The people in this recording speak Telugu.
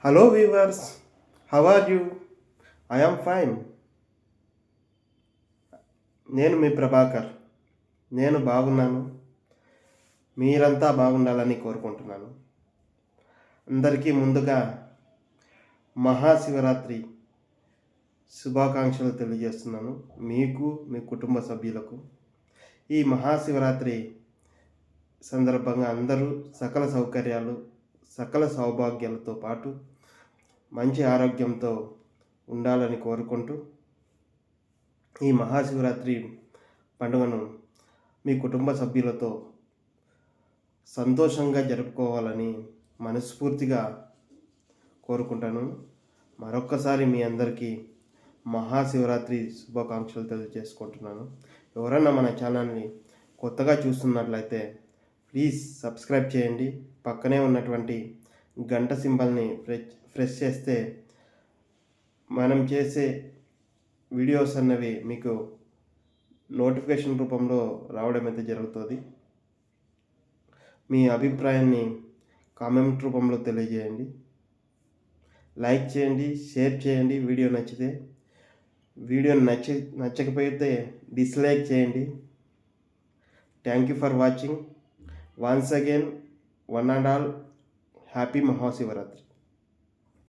Hello viewers, how are you? I am fine. నేను మీ ప్రభాకర్. నేను బాగున్నాను. మీరంతా బాగుండాలని కోరుకుంటున్నాను. అందరికీ ముందుగా మహాశివరాత్రి శుభాకాంక్షలు తెలియజేస్తున్నాను మీకు, మీ కుటుంబ సభ్యులకు. ఈ మహాశివరాత్రి సందర్భంగా అందరూ సకల సౌకర్యాలు, సకల సౌభాగ్యాలతో పాటు మంచి ఆరోగ్యంతో ఉండాలని కోరుకుంటూ ఈ మహాశివరాత్రి పండుగను మీ కుటుంబ సభ్యులతో సంతోషంగా జరుపుకోవాలని మనస్ఫూర్తిగా కోరుకుంటాను. మరొక్కసారి మీ అందరికీ మహాశివరాత్రి శుభాకాంక్షలు తెలియజేసుకుంటున్నాను. ఎవరైనా మన ఛానల్ని కొత్తగా చూస్తున్నట్లయితే ప్లీజ్ సబ్స్క్రైబ్ చేయండి. పక్కనే ఉన్నటువంటి గంట సింబల్ని ప్రెస్ చేస్తే మనం చేసే వీడియోస్ అన్నవి మీకు నోటిఫికేషన్ రూపంలో రావడం అయితే జరుగుతుంది. మీ అభిప్రాయాన్ని కామెంట్ రూపంలో తెలియజేయండి. లైక్ చేయండి, షేర్ చేయండి. వీడియో నచ్చకపోతే డిస్లైక్ చేయండి. Thank you for watching. Once again, one and all, happy Mahashivratri.